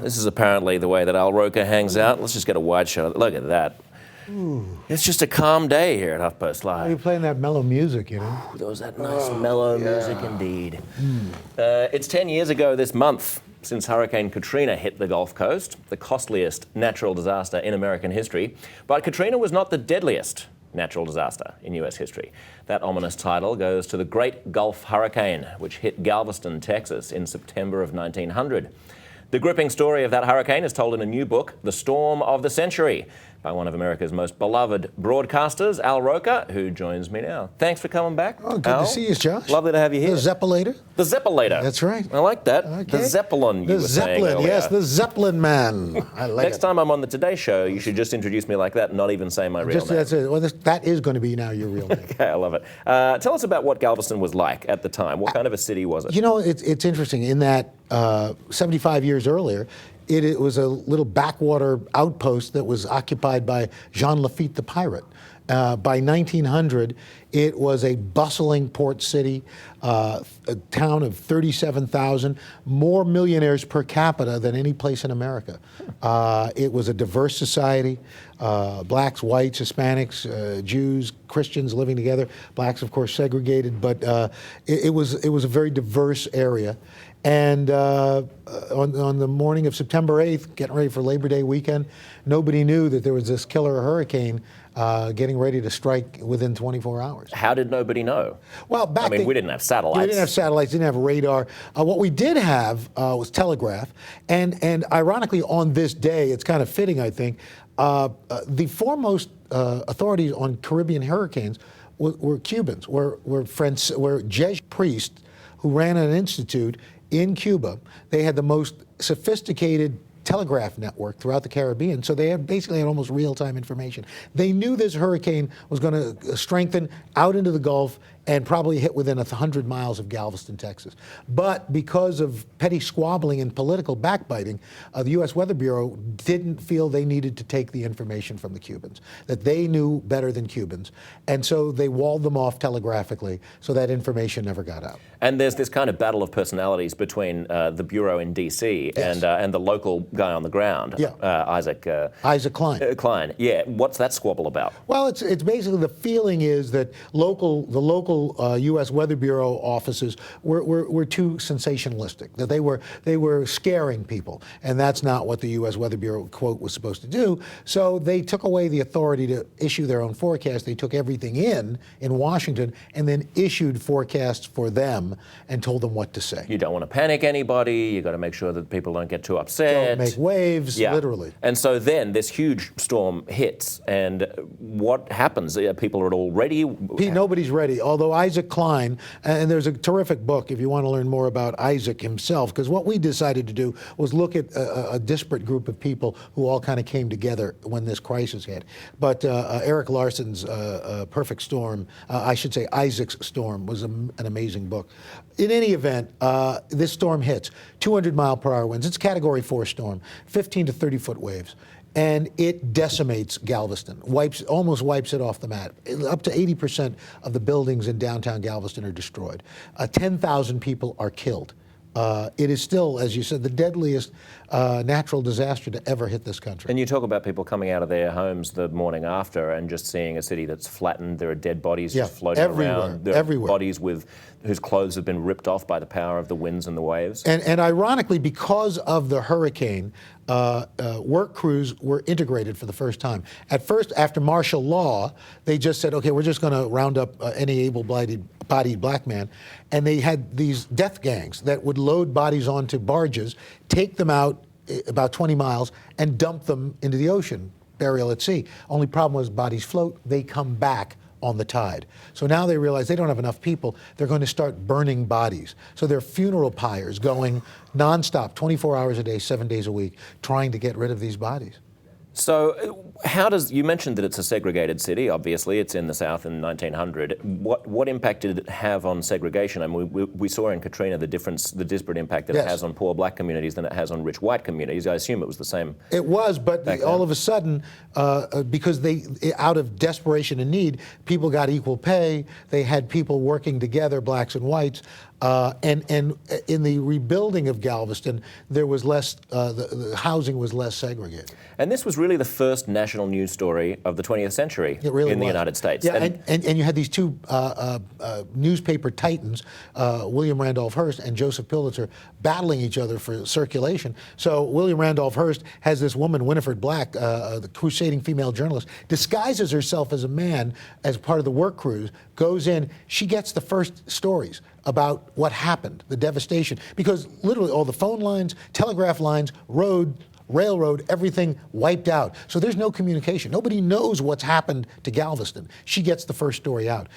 This is apparently the way that Al Roker hangs out. Let's just get a wide shot. Look at that. Ooh. It's just a calm day here at HuffPost Live. You're playing that mellow music, you know. There was that nice mellow music indeed. It's 10 years ago this month since Hurricane Katrina hit the Gulf Coast, the costliest natural disaster in American history. But Katrina was not the deadliest natural disaster in US history. That ominous title goes to the Great Gulf Hurricane, which hit Galveston, Texas in September of 1900. The gripping story of that hurricane is told in a new book, The Storm of the Century, by one of America's most beloved broadcasters, Al Roker, who joins me now. Thanks for coming back, Oh, good Al. to see you, Josh. Lovely to have you here. The Zeppelator? The Zeppelator. That's right. I like that. Okay. The Zeppelin, you The were saying Zeppelin, earlier. yes, the Zeppelin man. I like Next it. time I'm on the Today Show, you should just introduce me like that and not even say my real name. That's it. Well, that is going to be now your real name. Okay, I love it. Tell us about what Galveston was like at the time. What kind of a city was it? You know, it's interesting in that 75 years earlier, it was a little backwater outpost that was occupied by Jean Lafitte the pirate. By 1900, it was a bustling port city, a town of 37,000, more millionaires per capita than any place in America. It was a diverse society, blacks, whites, Hispanics, Jews, Christians living together. Blacks, of course, segregated, but it was a very diverse area. And on the morning of September 8th, getting ready for Labor Day weekend, nobody knew that there was this killer hurricane getting ready to strike within 24 hours. How did nobody know? Well, we didn't have satellites. We didn't have satellites, didn't have radar. What we did have was telegraph. And ironically, on this day, it's kind of fitting, I think, the foremost authorities on Caribbean hurricanes were Cubans, were Jesuit priests who ran an institute in Cuba. They had the most sophisticated telegraph network throughout the Caribbean, so they basically had almost real-time information. They knew this hurricane was going to strengthen out into the Gulf and probably hit within 100 miles of Galveston, Texas. But because of petty squabbling and political backbiting, the U.S. Weather Bureau didn't feel they needed to take the information from the Cubans, that they knew better than Cubans. And so they walled them off telegraphically, so that information never got out. And there's this kind of battle of personalities between the Bureau in D.C. Yes. and the local guy on the ground, Isaac Klein. Klein. Yeah, what's that squabble about? Well, it's basically the feeling is that the local U.S. Weather Bureau offices were too sensationalistic. That they were scaring people, and that's not what the U.S. Weather Bureau quote was supposed to do. So they took away the authority to issue their own forecast. They took everything in Washington and then issued forecasts for them and told them what to say. You don't want to panic anybody. You got to make sure that people don't get too upset. Don't make waves, literally. And so then this huge storm hits, and what happens? People are all ready. Nobody's ready. Although Isaac Klein, and there's a terrific book if you want to learn more about Isaac himself, because what we decided to do was look at a disparate group of people who all kind of came together when this crisis hit. But Eric Larson's Perfect Storm, I should say Isaac's Storm, was an amazing book. In any event, this storm hits 200-mile-per-hour winds. It's a Category 4 storm, 15 to 30-foot waves. And it decimates Galveston, almost wipes it off the map. Up to 80% of the buildings in downtown Galveston are destroyed. 10,000 people are killed. It is still, as you said, the deadliest natural disaster to ever hit this country. And you talk about people coming out of their homes the morning after and just seeing a city that's flattened. There are dead bodies just floating around. There are bodies whose clothes have been ripped off by the power of the winds and the waves. And ironically, because of the hurricane, work crews were integrated for the first time. At first, after martial law, they just said, okay, we're just going to round up any able-bodied black man. And they had these death gangs that would load bodies onto barges, take them out about 20 miles, and dump them into the ocean, burial at sea. Only problem was bodies float, they come back on the tide. So now they realize they don't have enough people. They're going to start burning bodies. So there are funeral pyres going nonstop, 24 hours a day, 7 days a week, trying to get rid of these bodies. So you mentioned that it's a segregated city, obviously, it's in the South in 1900. What impact did it have on segregation? I mean, we saw in Katrina the disparate impact that it has on poor black communities than it has on rich white communities. I assume it was the same. It was, but all of a sudden, because out of desperation and need, people got equal pay, they had people working together, blacks and whites, And in the rebuilding of Galveston, there was less, the housing was less segregated. And this was really the first national news story of the 20th century really in the was. United States. Yeah, and you had these two newspaper titans, William Randolph Hearst and Joseph Pulitzer, battling each other for circulation. So William Randolph Hearst has this woman, Winifred Black, the crusading female journalist, disguises herself as a man as part of the work crews, goes in, she gets the first stories about what happened, the devastation, because literally all the phone lines, telegraph lines, road, railroad, everything wiped out. So there's no communication. Nobody knows what's happened to Galveston. She gets the first story out.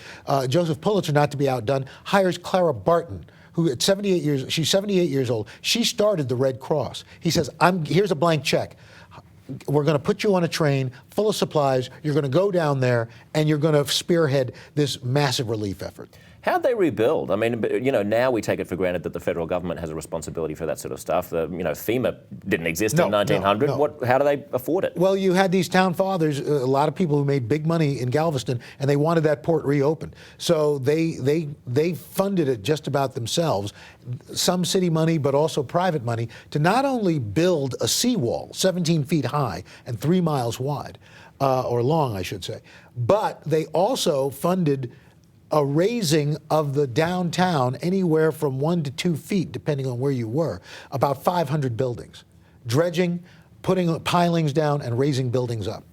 Joseph Pulitzer, not to be outdone, hires Clara Barton, who at 78 years, she's 78 years old. She started the Red Cross. He says, here's a blank check. We're going to put you on a train full of supplies. You're going to go down there and you're going to spearhead this massive relief effort. How'd they rebuild? I mean, you know, now we take it for granted that the federal government has a responsibility for that sort of stuff. You know, FEMA didn't exist in 1900. No. How do they afford it? Well, you had these town fathers, a lot of people who made big money in Galveston, and they wanted that port reopened. So they funded it just about themselves, some city money, but also private money, to not only build a seawall 17 feet high and 3 miles wide, or long, I should say, but they also funded a raising of the downtown anywhere from 1 to 2 feet, depending on where you were, about 500 buildings. Dredging, putting pilings down, and raising buildings up.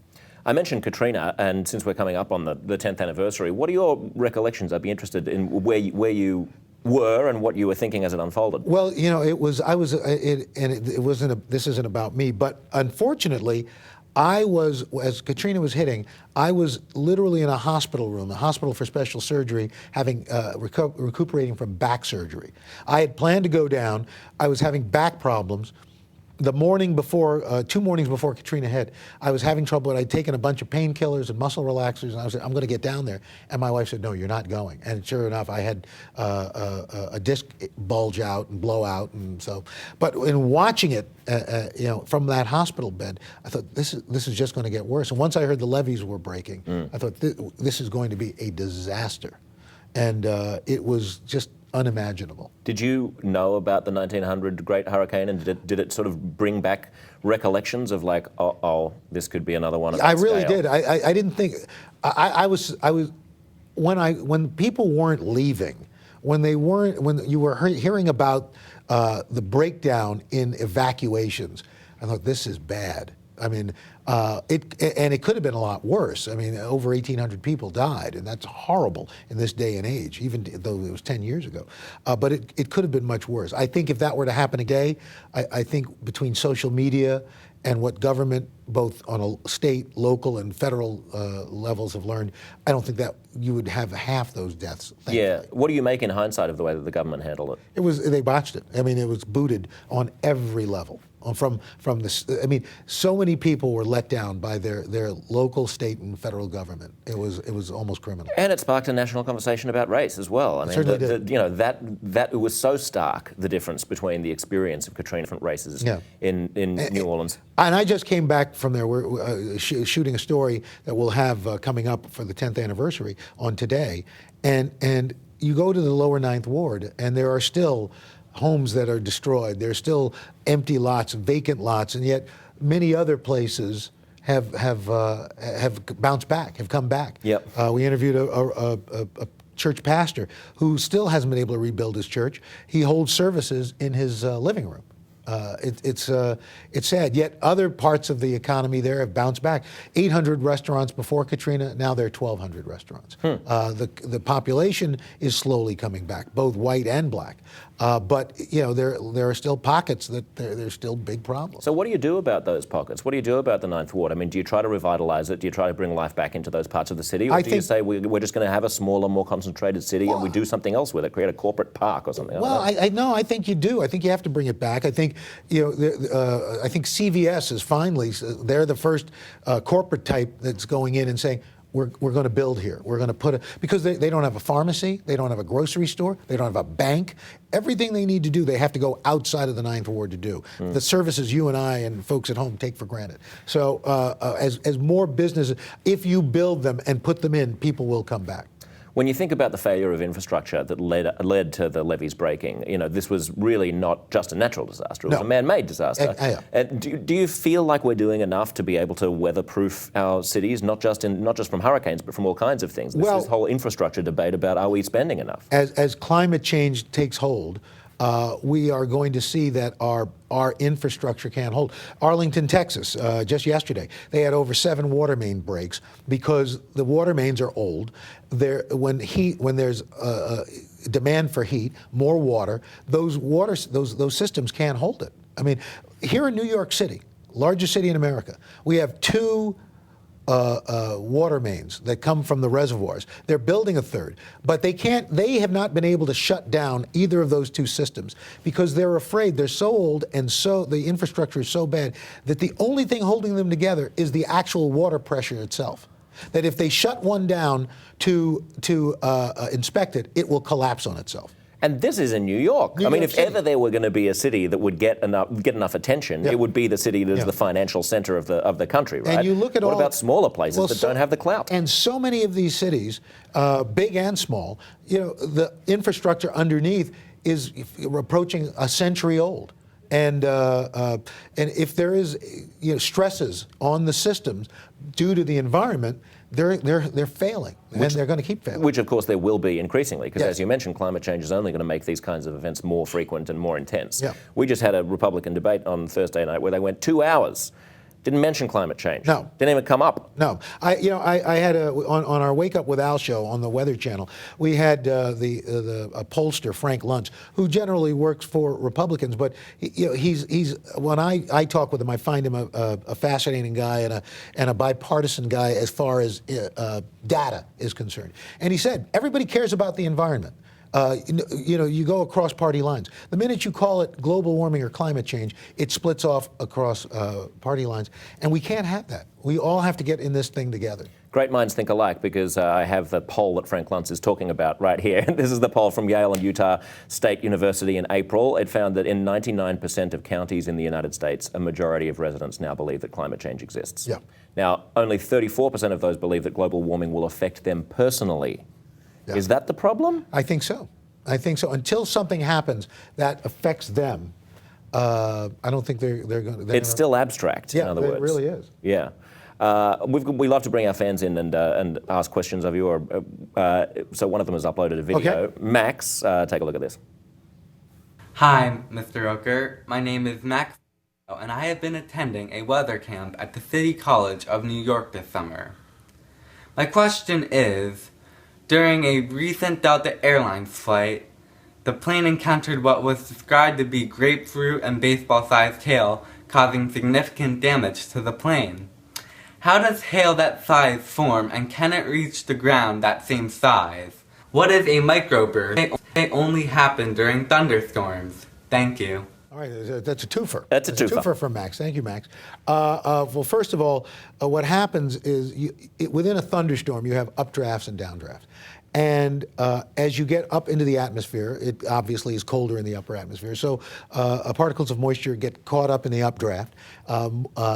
I mentioned Katrina, and since we're coming up on the 10th anniversary, what are your recollections? I'd be interested in where you were and what you were thinking as it unfolded. Well, you know, this isn't about me, but unfortunately, as Katrina was hitting, I was literally in a hospital room, a hospital for special surgery, having recuperating from back surgery. I had planned to go down. I was having back problems. The morning before, 2 mornings before Katrina hit, I was having trouble. I'd taken a bunch of painkillers and muscle relaxers, and I was like, I'm going to get down there. And my wife said, no, you're not going. And sure enough, I had a disc bulge out and blow out, and so. But in watching it, you know, from that hospital bed, I thought this is just going to get worse. And once I heard the levees were breaking, I thought this is going to be a disaster, and it was just unimaginable. Did you know about the 1900 Great Hurricane, and did it sort of bring back recollections of like, oh, this could be another one of that I really scale? did. I didn't think. I was when people weren't leaving, when you were hearing about the breakdown in evacuations, I thought this is bad. I mean, it could have been a lot worse. I mean, over 1,800 people died, and that's horrible in this day and age, even though it was 10 years ago. But it could have been much worse. I think if that were to happen again, I think between social media and what government, both on a state, local, and federal levels have learned, I don't think that you would have half those deaths. Thankfully. Yeah. What do you make in hindsight of the way that the government handled it? They botched it. I mean, it was booted on every level. From this, I mean, so many people were let down by their local, state, and federal government. It was almost criminal. And it sparked a national conversation about race as well. I mean, certainly did. You know, that it was so stark, the difference between the experience of Katrina, different races in New Orleans. And I just came back from there. We're shooting a story that we'll have coming up for the 10th anniversary on today, and you go to the lower 9th Ward, and there are still homes that are destroyed. There's still empty lots, vacant lots, and yet many other places have bounced back, have come back. Yep. We interviewed a church pastor who still hasn't been able to rebuild his church. He holds services in his living room. It's sad. Yet other parts of the economy there have bounced back. 800 restaurants before Katrina, now there are 1,200 restaurants. The population is slowly coming back, both white and black. But you know, there are still pockets that there's still big problems. So what do you do about those pockets? What do you do about the 9th Ward? I mean, do you try to revitalize it? Do you try to bring life back into those parts of the city? Or do you say we're just going to have a smaller, more concentrated city and we do something else with it, create a corporate park or something? Well, I think you do. I think you have to bring it back. I think, you know, I think CVS is finally, they're the first corporate type that's going in and saying, we're going to build here. We're going to put because they don't have a pharmacy, they don't have a grocery store, they don't have a bank. Everything they need to do, they have to go outside of the 9th Ward to do. The services you and I and folks at home take for granted. So as more businesses, if you build them and put them in, people will come back. When you think about the failure of infrastructure that led to the levees breaking, this was really not just a natural disaster, it was a man-made disaster. Do you feel like we're doing enough to be able to weatherproof our cities, not just from hurricanes, but from all kinds of things? This whole infrastructure debate about, are we spending enough? As climate change takes hold, we are going to see that our infrastructure can't hold. Arlington, Texas, just yesterday, they had over 7 water main breaks because the water mains are old. When there's demand for heat, more water, those systems can't hold it. I mean, here in New York City, largest city in America, we have 2 water mains that come from the reservoirs. They're building a third, but they have not been able to shut down either of those 2 systems because they're afraid. They're so old and so the infrastructure is so bad that the only thing holding them together is the actual water pressure itself. That if they shut one down to inspect it, it will collapse on itself. And this is in New York. If ever there were going to be a city that would get enough attention, it would be the city that is the financial center of the country, right? And you look at what about smaller places that don't have the clout? And so many of these cities, big and small, the infrastructure underneath is approaching a century old. And if there is stresses on the systems due to the environment, they're failing, and they're going to keep failing. Which, of course, there will be increasingly, because as you mentioned, climate change is only going to make these kinds of events more frequent and more intense. Yeah. We just had a Republican debate on Thursday night where they went 2 hours. Didn't mention climate change. No. Didn't even come up. No. I had on our Wake Up with Al show on the Weather Channel, we had a pollster, Frank Luntz, who generally works for Republicans, but he's when I talk with him, I find him a fascinating guy and a bipartisan guy as far as data is concerned. And he said, everybody cares about the environment. You go across party lines. The minute you call it global warming or climate change, it splits off across party lines. And we can't have that. We all have to get in this thing together. Great minds think alike, because I have the poll that Frank Luntz is talking about right here. This is the poll from Yale and Utah State University in April. It found that in 99% of counties in the United States, a majority of residents now believe that climate change exists. Yeah. Now, only 34% of those believe that global warming will affect them personally. Yeah. Is that the problem? I think so. Until something happens that affects them, I don't think they're going to. It's still abstract, in other words. It really is. Yeah. We love to bring our fans in and ask questions of you. So one of them has uploaded a video. Okay. Max, take a look at this. Hi, Mr. Roker. My name is Max, and I have been attending a weather camp at the City College of New York this summer. My question is, during a recent Delta Airlines flight, the plane encountered what was described to be grapefruit and baseball-sized hail, causing significant damage to the plane. How does hail that size form, and can it reach the ground that same size? What is a microburst? They only happen during thunderstorms. Thank you. All right, that's a twofer. That's a twofer from Max. Thank you, Max. Well, first of all, what happens is within a thunderstorm, you have updrafts and downdrafts. And as you get up into the atmosphere, it obviously is colder in the upper atmosphere. So particles of moisture get caught up in the updraft.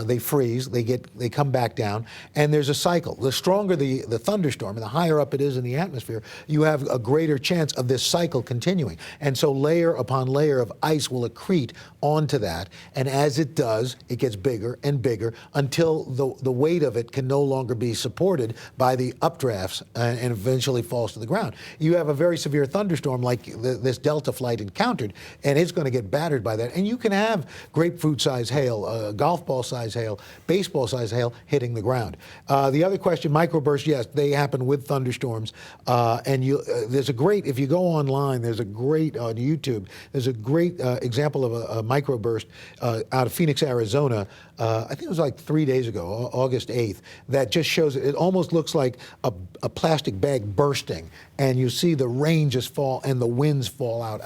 They freeze. They come back down, and there's a cycle. The stronger the thunderstorm, and the higher up it is in the atmosphere, you have a greater chance of this cycle continuing. And so layer upon layer of ice will accrete onto that, and as it does, it gets bigger and bigger until the weight of it can no longer be supported by the updrafts and eventually falls to the ground. You have a very severe thunderstorm like this Delta flight encountered, and it's going to get battered by that. And you can have grapefruit-sized hail, golf ball-sized hail, baseball-sized hail hitting the ground. The other question, microbursts, yes, they happen with thunderstorms. And there's a great, if you go online, there's a great, on YouTube, there's a great example of a microburst out of Phoenix, Arizona. I think it was like 3 days ago, August 8th, that just shows it almost looks like a plastic bag bursting, and you see the rain just fall and the winds fall out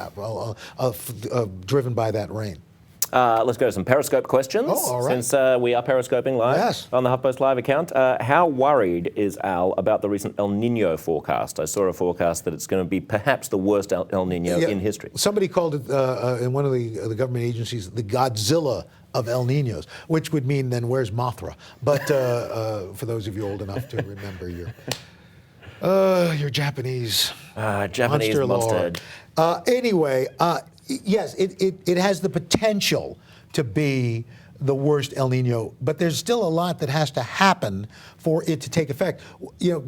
driven by that rain. Let's go to some Periscope questions. Oh, all right. Since we are Periscoping live on the HuffPost Live account. How worried is Al about the recent El Nino forecast? I saw a forecast that it's going to be perhaps the worst El Nino in history. Somebody called it, in one of the government agencies, the Godzilla of El Ninos, which would mean then where's Mothra? But for those of you old enough to remember your... You're Japanese. Japanese monster. Anyway, yes, it has the potential to be the worst El Nino, but there's still a lot that has to happen for it to take effect.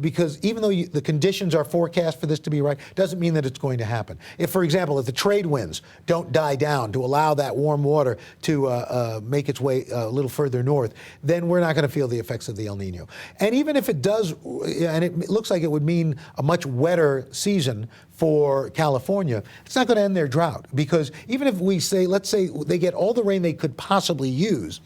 Because even though the conditions are forecast for this to be right, doesn't mean that it's going to happen. If, for example, if the trade winds don't die down to allow that warm water to make its way a little further north, then we're not going to feel the effects of the El Nino. And even if it does, and it looks like it would mean a much wetter season for California, it's not going to end their drought, because even if we say, let's say they get all the rain they could possibly use,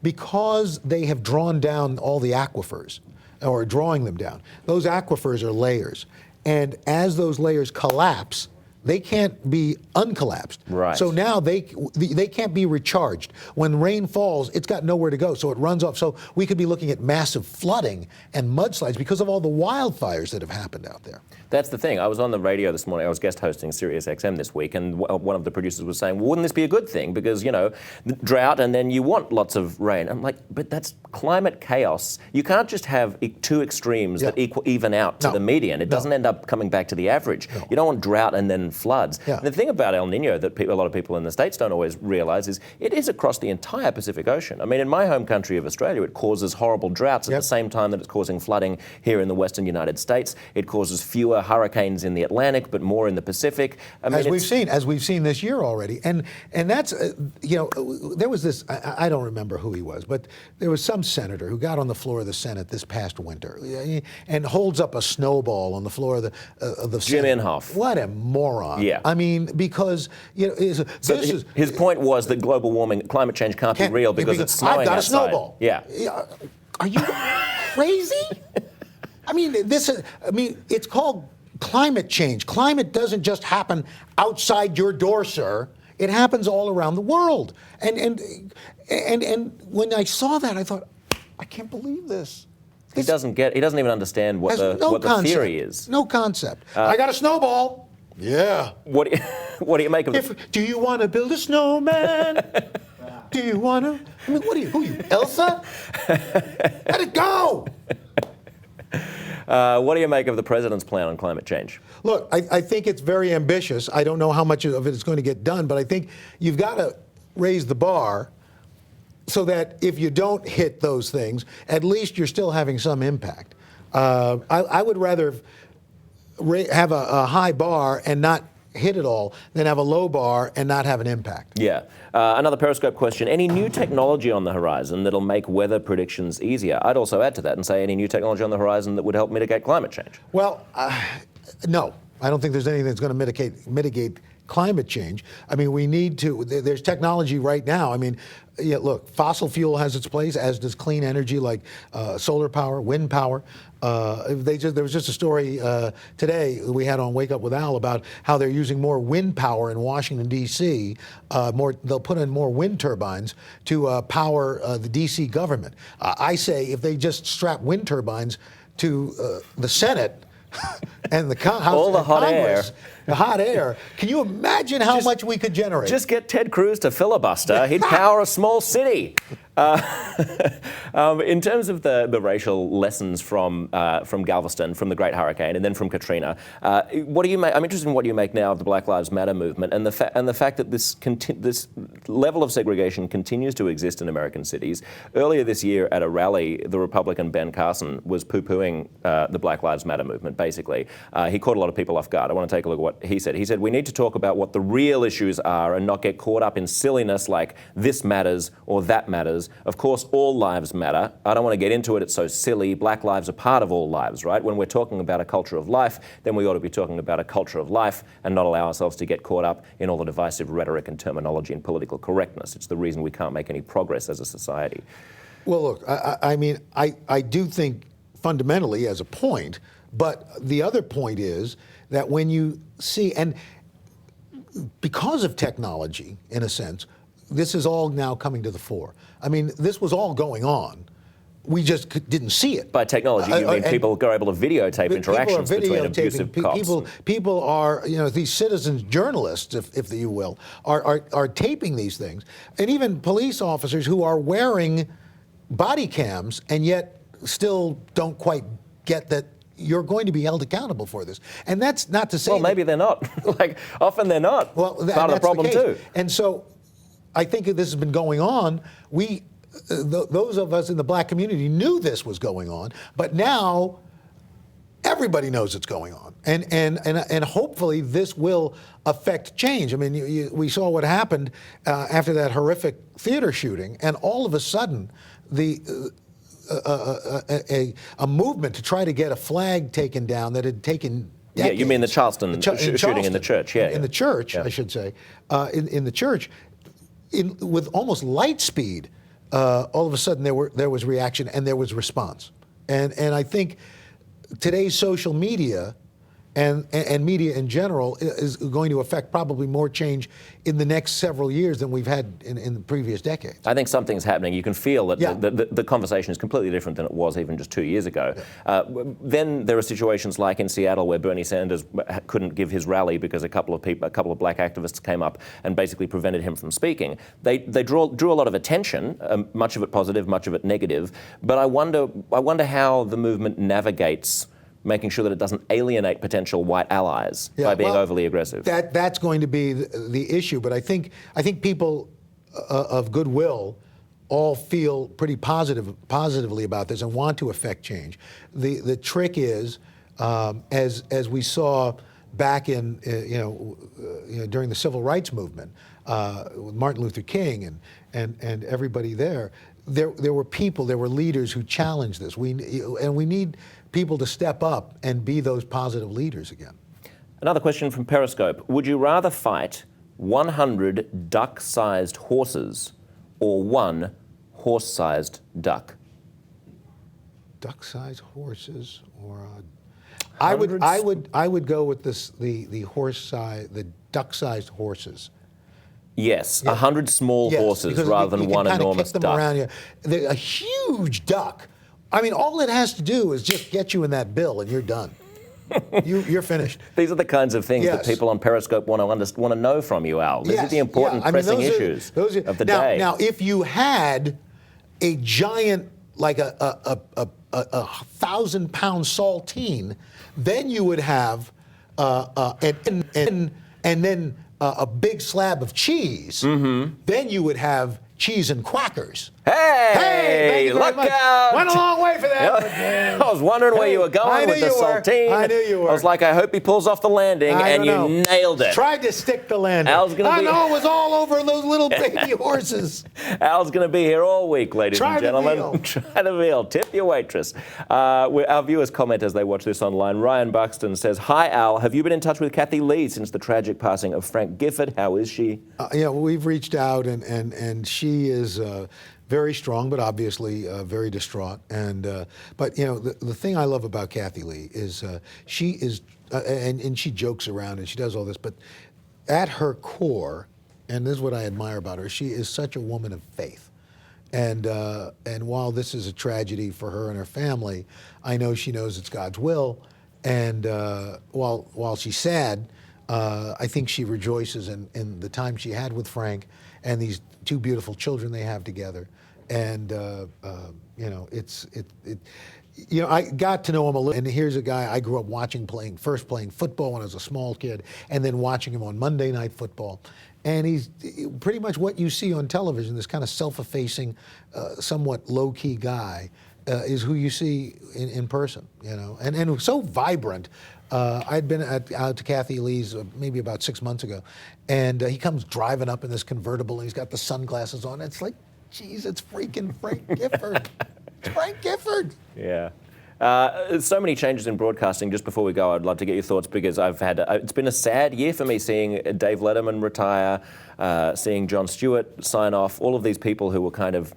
because they have drawn down all the aquifers, or drawing them down, those aquifers are layers. And as those layers collapse, they can't be uncollapsed. Right. So now they can't be recharged. When rain falls, it's got nowhere to go, so it runs off. So we could be looking at massive flooding and mudslides because of all the wildfires that have happened out there. That's the thing. I was on the radio this morning. I was guest hosting Sirius XM this week, and one of the producers was saying, well, wouldn't this be a good thing? Because, drought, and then you want lots of rain. I'm like, but that's climate chaos. You can't just have two extremes that even out to the median. It doesn't end up coming back to the average. No. You don't want drought and then floods. Yeah. The thing about El Nino that a lot of people in the States don't always realize is it is across the entire Pacific Ocean. I mean, in my home country of Australia, it causes horrible droughts at the same time that it's causing flooding here in the western United States. It causes fewer hurricanes in the Atlantic, but more in the Pacific. I mean, as we've seen this year already, and that's there was this, I don't remember who he was, but there was some senator who got on the floor of the Senate this past winter and holds up a snowball on the floor of the Jim Senate. Inhofe. What a moron! Yeah, I mean, because his point was that global warming, climate change can't be real because it's snowing I've got outside. A snowball. Yeah. Are you crazy? I mean, it's called climate change. Climate doesn't just happen outside your door, sir. It happens all around the world. And when I saw that, I thought, I can't believe this. He doesn't even understand what the theory is. No concept. I got a snowball. Yeah. What do you make of it? Do you want to build a snowman? Do you want to? I mean, who are you, Elsa? Let it go. What do you make of the president's plan on climate change? Look, I think it's very ambitious. I don't know how much of it is going to get done, but I think you've got to raise the bar so that if you don't hit those things, at least you're still having some impact. I would rather have a high bar and not hit it all than have a low bar and not have an impact. Yeah. Another Periscope question. Any new technology on the horizon that'll make weather predictions easier? I'd also add to that and say any new technology on the horizon that would help mitigate climate change. Well, no. I don't think there's anything that's going to mitigate climate change. I mean, we need to, there's technology right now. I mean, look, fossil fuel has its place, as does clean energy like solar power, wind power. There was just a story today we had on Wake Up with Al about how they're using more wind power in Washington, D.C. They'll put in more wind turbines to power the D.C. government. I say if they just strap wind turbines to the Senate and the House all the hot Congress, air. The hot air. Can you imagine how much we could generate? Just get Ted Cruz to filibuster. He'd power a small city. In terms of the racial lessons from Galveston, from the Great Hurricane, and then from Katrina, what do you make? I'm interested in what you make now of the Black Lives Matter movement and the fact that this level of segregation continues to exist in American cities. Earlier this year at a rally, the Republican Ben Carson was poo-pooing the Black Lives Matter movement. Basically, he caught a lot of people off guard. I want to take a look at what he said. He said we need to talk about what the real issues are and not get caught up in silliness like this matters or that matters. Of course, all lives matter. I don't want to get into it. It's so silly. Black lives are part of all lives, right? When we're talking about a culture of life, then we ought to be talking about a culture of life and not allow ourselves to get caught up in all the divisive rhetoric and terminology and political correctness. It's the reason we can't make any progress as a society. Well, look, I mean, I do think fundamentally as a point, but the other point is that when you see, and because of technology, in a sense, this is all now coming to the fore. I mean, this was all going on. We just didn't see it. By technology, you mean people are able to videotape interactions between abusive cops. People are, these citizens, journalists, if you will, are taping these things. And even police officers who are wearing body cams and yet still don't quite get that you're going to be held accountable for this. And that's not to say. Well, maybe they're not. Like, often they're not. Well, part of the problem too. And so, I think this has been going on. Those of us in the black community knew this was going on, but now everybody knows it's going on, and hopefully this will affect change. I mean, we saw what happened after that horrific theater shooting, and all of a sudden, a movement to try to get a flag taken down that had taken decades. Yeah, you mean the Charleston shooting in the church? Yeah, in the church, I should say, in the church, with almost light speed. All of a sudden there was reaction and there was response, and I think today's social media and media in general is going to affect probably more change in the next several years than we've had in the previous decades. I think something's happening. You can feel that the conversation is completely different than it was even just 2 years ago. Yeah. Then there are situations like in Seattle where Bernie Sanders couldn't give his rally because a couple of black activists came up and basically prevented him from speaking. They drew a lot of attention, much of it positive, much of it negative. But I wonder how the movement navigates making sure that it doesn't alienate potential white allies by being overly aggressive. That's going to be the issue. But I think people of goodwill all feel pretty positively about this and want to affect change. The trick is, as we saw back in during the civil rights movement with Martin Luther King and everybody there were leaders who challenged this. We need people to step up and be those positive leaders again. Another question from Periscope. Would you rather fight 100 duck-sized horses or one horse-sized duck? Duck-sized horses or I would go with the duck-sized horses. Yes, 100 small horses rather than one enormous duck. Around you. A huge duck. I mean, all it has to do is just get you in that bill, and you're done. You're finished. These are the kinds of things that people on Periscope want to know from you, Al. These are the important, pressing issues of the day. Now, if you had a giant, like a 1,000-pound saltine, then you would have and then a big slab of cheese. Mm-hmm. Then you would have cheese and quackers. Hey, look out! Went a long way for that. I was wondering where you were going with the saltine. I knew you were. I was like, I hope he pulls off the landing, and you nailed it. Tried to stick the landing. I know, it was all over those little baby horses. Al's going to be here all week, ladies and gentlemen. Try the veal. Tip your waitress. Our viewers comment as they watch this online. Ryan Buxton says, "Hi, Al. Have you been in touch with Kathie Lee since the tragic passing of Frank Gifford? How is she?" We've reached out, and she is very strong, but obviously very distraught. But the thing I love about Kathie Lee is she is, and she jokes around and she does all this, but at her core, and this is what I admire about her, she is such a woman of faith. And while this is a tragedy for her and her family, I know she knows it's God's will. And while she's sad, I think she rejoices in the time she had with Frank and these two beautiful children they have together. And I got to know him a little. And here's a guy I grew up watching playing football when I was a small kid, and then watching him on Monday Night Football. And he's pretty much what you see on television, this kind of self-effacing, somewhat low-key guy, is who you see in person, and so vibrant. I'd been out to Kathie Lee's maybe about 6 months ago, and he comes driving up in this convertible, and he's got the sunglasses on. It's like, geez, it's freaking Frank Gifford. It's Frank Gifford. Yeah. So many changes in broadcasting. Just before we go, I'd love to get your thoughts because it's been a sad year for me seeing Dave Letterman retire, seeing Jon Stewart sign off, all of these people who were kind of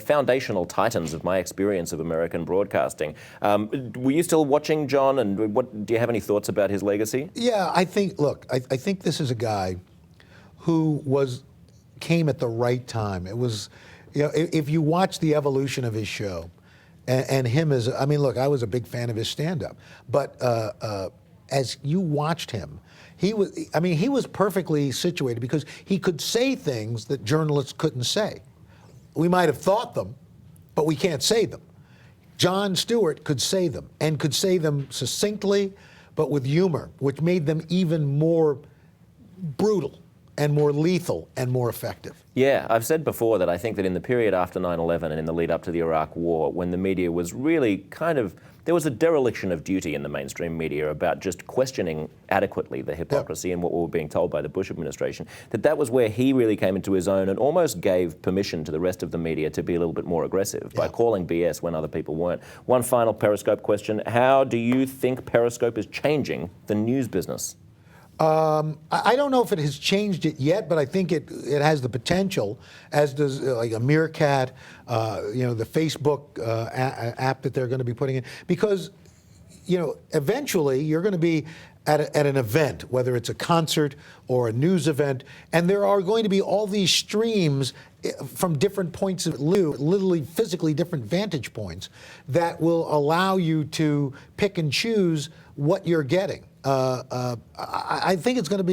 foundational titans of my experience of American broadcasting. Were you still watching Jon, and do you have any thoughts about his legacy? Yeah, I think this is a guy who came at the right time. It was, if you watch the evolution of his show, and him as, I was a big fan of his stand-up, but as you watched him, he was perfectly situated because he could say things that journalists couldn't say. We might have thought them, but we can't say them. Jon Stewart could say them, and could say them succinctly, but with humor, which made them even more brutal and more lethal and more effective. Yeah, I've said before that I think that in the period after 9/11 and in the lead up to the Iraq War, when the media was really there was a dereliction of duty in the mainstream media about just questioning adequately the hypocrisy and what we were being told by the Bush administration, that was where he really came into his own and almost gave permission to the rest of the media to be a little bit more aggressive by calling BS when other people weren't. One final Periscope question. How do you think Periscope is changing the news business? I don't know if it has changed it yet, but I think it has the potential, as does like a Meerkat, the Facebook app that they're going to be putting in, because eventually you're going to be at an event, whether it's a concert or a news event, and there are going to be all these streams from different points of view, literally physically different vantage points, that will allow you to pick and choose what you're getting. I think it's going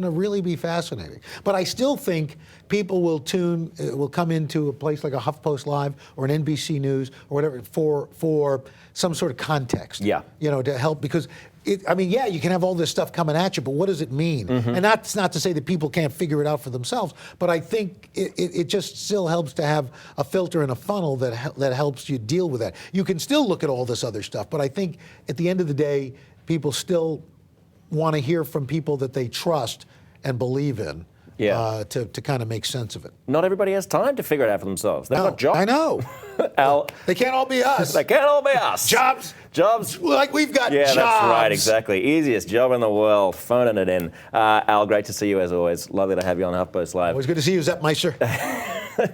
to really be fascinating. But I still think people will come into a place like a HuffPost Live or an NBC News or whatever for some sort of context. Yeah. To help, because you can have all this stuff coming at you, but what does it mean? And that's not to say that people can't figure it out for themselves, but I think it just still helps to have a filter and a funnel that helps you deal with that. You can still look at all this other stuff, but I think at the end of the day, people still want to hear from people that they trust and believe in to kind of make sense of it. Not everybody has time to figure it out for themselves. They've got jobs. I know. Al, they can't all be us. They can't all be us. Jobs. Like we've got jobs. Yeah, that's right, exactly. Easiest job in the world, phoning it in. Al, great to see you as always. Lovely to have you on HuffPost Live. Always good to see you, Zeppmeister.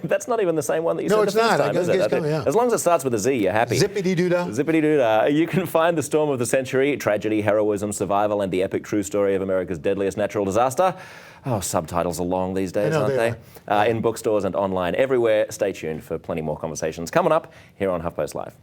That's not even the same one that you said No, the it's first not. time, is it? As long as it starts with a Z, you're happy. Zippity-doo-dah. Zippity-doo-dah. You can find The Storm of the Century, tragedy, heroism, survival, and the epic true story of America's deadliest natural disaster. Oh, subtitles are long these days, aren't they? In bookstores and online everywhere. Stay tuned for plenty more conversations coming up here on HuffPost Live.